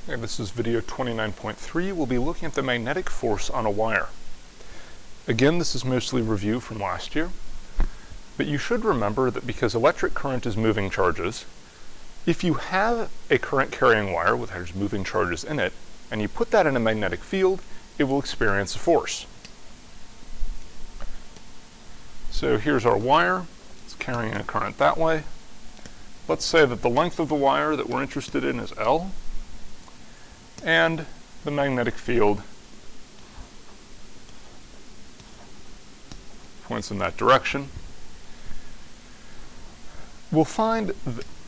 Okay, this is video 29.3. We'll be looking at the magnetic force on a wire. Again, this is mostly review from last year, but you should remember that because electric current is moving charges, if you have a current carrying wire with there's moving charges in it, and you put that in a magnetic field, it will experience a force. So here's our wire. It's carrying a current that way. Let's say that the length of the wire that we're interested in is L, and the magnetic field points in that direction. We'll find,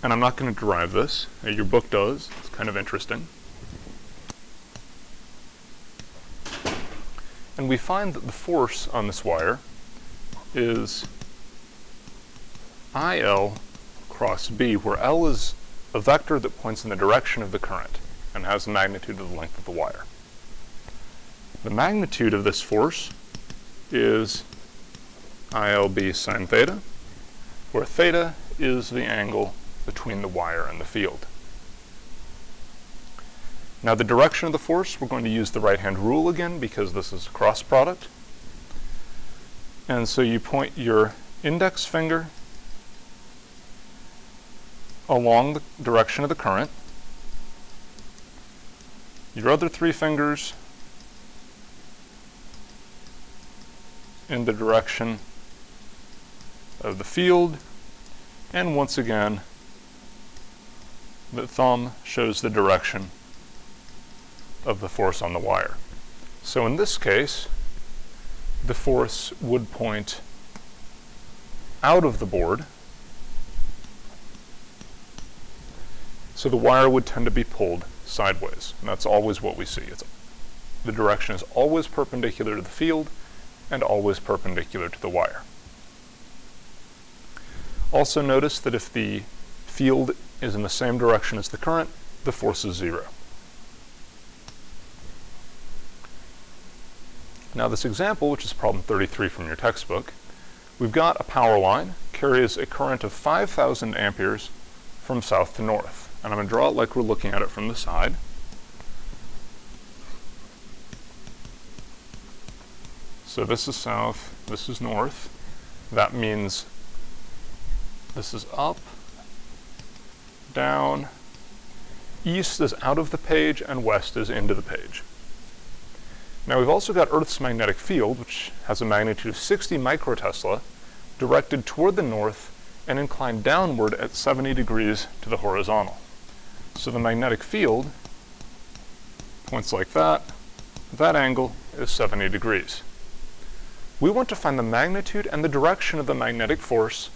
and I'm not going to derive this, your book does, it's kind of interesting. And we find that the force on this wire is IL cross B, where L is a vector that points in the direction of the current and has the magnitude of the length of the wire. The magnitude of this force is ILB sine theta, where theta is the angle between the wire and the field. Now the direction of the force, we're going to use the right-hand rule again because this is a cross product. And so you point your index finger along the direction of the current, your other three fingers in the direction of the field, and once again the thumb shows the direction of the force on the wire. So in this case, the force would point out of the board, so the wire would tend to be pulled sideways, and that's always what we see. The direction is always perpendicular to the field and always perpendicular to the wire. Also notice that if the field is in the same direction as the current, the force is zero. Now this example, which is problem 33 from your textbook, we've got a power line, carries a current of 5,000 amperes from south to north. And I'm going to draw it like we're looking at it from the side. So this is south, this is north. That means this is up, down, east is out of the page, and west is into the page. Now we've also got Earth's magnetic field, which has a magnitude of 60 microtesla, directed toward the north and inclined downward at 70 degrees to the horizontal. So the magnetic field points like that. That angle is 70 degrees. We want to find the magnitude and the direction of the magnetic force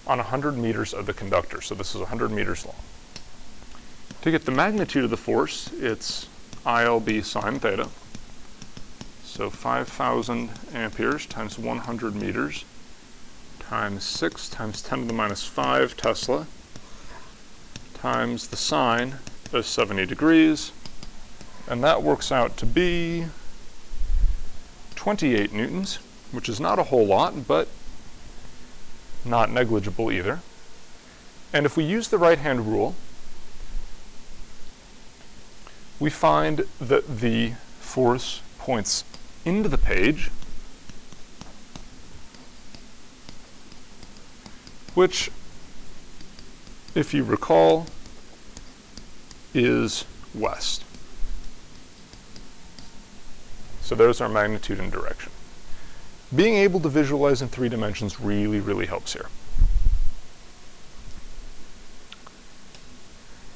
on 100 meters of the conductor. So this is 100 meters long. To get the magnitude of the force, it's ILB sine theta. So 5,000 amperes times 100 meters times 6 times 10 to the minus 5 Tesla times the sine of 70 degrees, and that works out to be 28 newtons, which is not a whole lot, but not negligible either. And if we use the right-hand rule, we find that the force points into the page, which, if you recall, is west. So there's our magnitude and direction. Being able to visualize in 3 dimensions really, really helps here.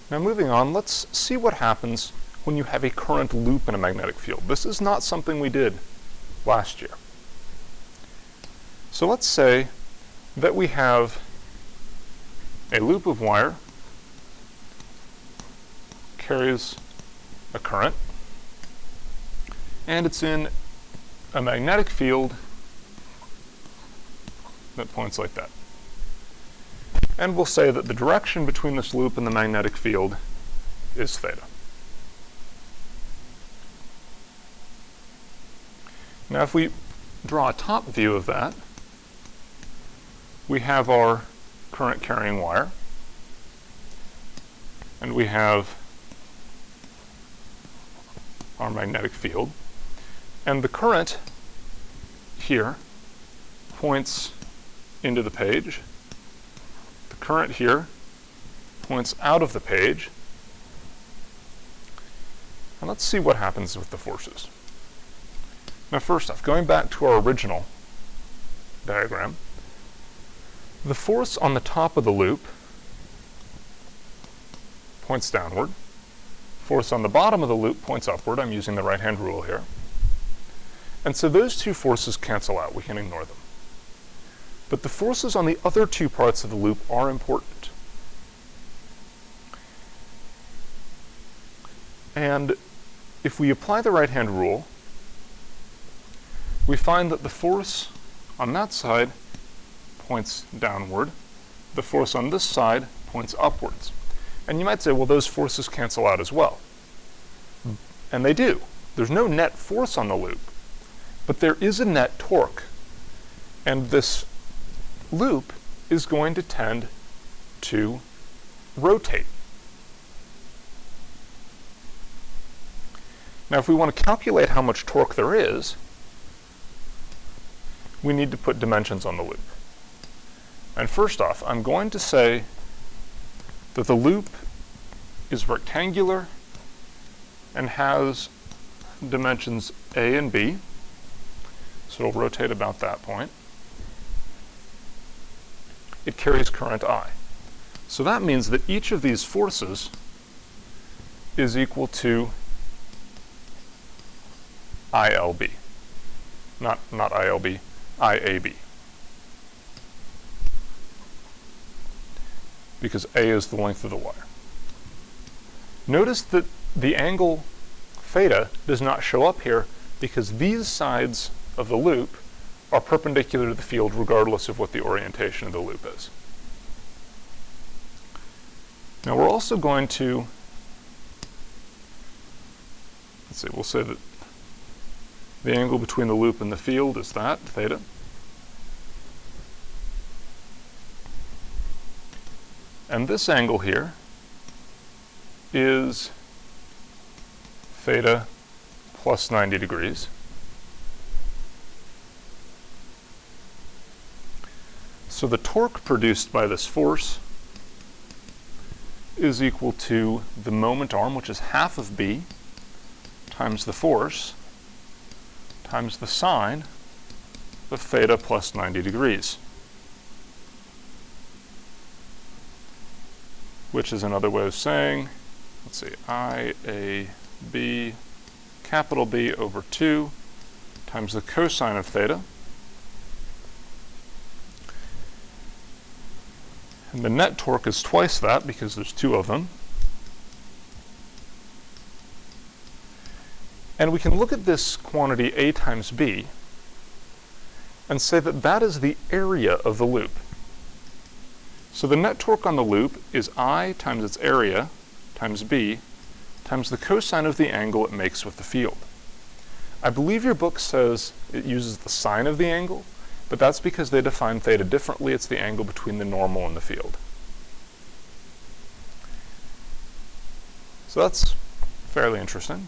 Now moving on, let's see what happens when you have a current loop in a magnetic field. This is not something we did last year. So let's say that we have a loop of wire carries a current, and it's in a magnetic field that points like that. And we'll say that the direction between this loop and the magnetic field is theta. Now if we draw a top view of that, we have our current carrying wire, and we have our magnetic field. And the current here points into the page. The current here points out of the page. And let's see what happens with the forces. Now first off, going back to our original diagram, the force on the top of the loop points downward. Force on the bottom of the loop points upward. I'm using the right-hand rule here. And so those two forces cancel out. We can ignore them. But the forces on the other two parts of the loop are important. And if we apply the right-hand rule, we find that the force on that side points downward. The force on this side points upwards. And you might say, well, those forces cancel out as well. And they do. There's no net force on the loop, but there is a net torque. And this loop is going to tend to rotate. Now, if we want to calculate how much torque there is, we need to put dimensions on the loop. And first off, I'm going to say that the loop is rectangular and has dimensions A and B, so it'll rotate about that point. It carries current I. So that means that each of these forces is equal to ILB. Not ILB, IAB. Because A is the length of the wire. Notice that the angle theta does not show up here because these sides of the loop are perpendicular to the field regardless of what the orientation of the loop is. Now we're also going to, we'll say that the angle between the loop and the field is that, theta. And this angle here is theta plus 90 degrees. So the torque produced by this force is equal to the moment arm, which is half of B, times the force, times the sine of theta plus 90 degrees. Which is another way of saying, let's see, IAB, capital B over 2 times the cosine of theta. And the net torque is twice that because there's two of them. And we can look at this quantity A times B and say that that is the area of the loop. So the net torque on the loop is I times its area times B times the cosine of the angle it makes with the field. I believe your book says it uses the sine of the angle, but that's because they define theta differently. It's the angle between the normal and the field. So that's fairly interesting.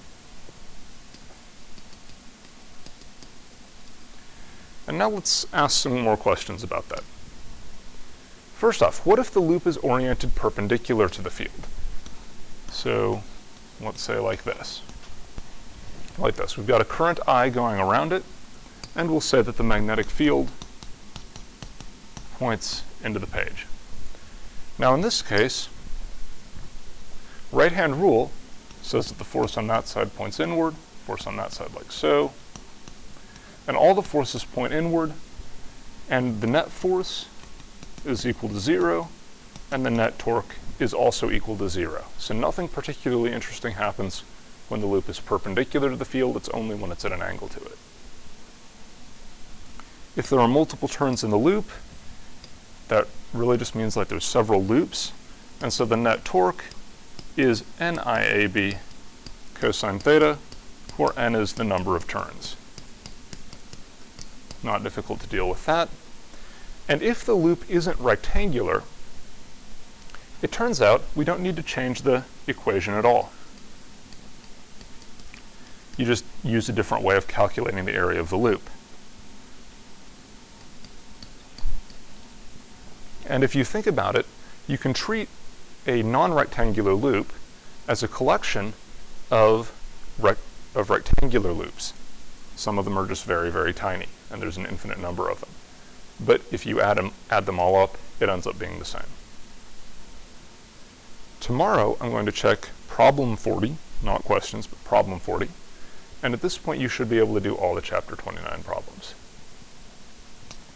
And now let's ask some more questions about that. First off, what if the loop is oriented perpendicular to the field? So let's say like this. Like this. We've got a current I going around it, and we'll say that the magnetic field points into the page. Now in this case, right-hand rule says that the force on that side points inward, force on that side like so, and all the forces point inward, and the net force is equal to 0, and the net torque is also equal to 0. So nothing particularly interesting happens when the loop is perpendicular to the field. It's only when it's at an angle to it. If there are multiple turns in the loop, that really just means like there's several loops, and so the net torque is NIAB cosine theta, where n is the number of turns. Not difficult to deal with that. And if the loop isn't rectangular, it turns out we don't need to change the equation at all. You just use a different way of calculating the area of the loop. And if you think about it, you can treat a non-rectangular loop as a collection of rectangular loops. Some of them are just very, very tiny, and there's an infinite number of them. But if you add them all up, it ends up being the same. Tomorrow, I'm going to check problem 40, not questions, but problem 40. And at this point, you should be able to do all the chapter 29 problems.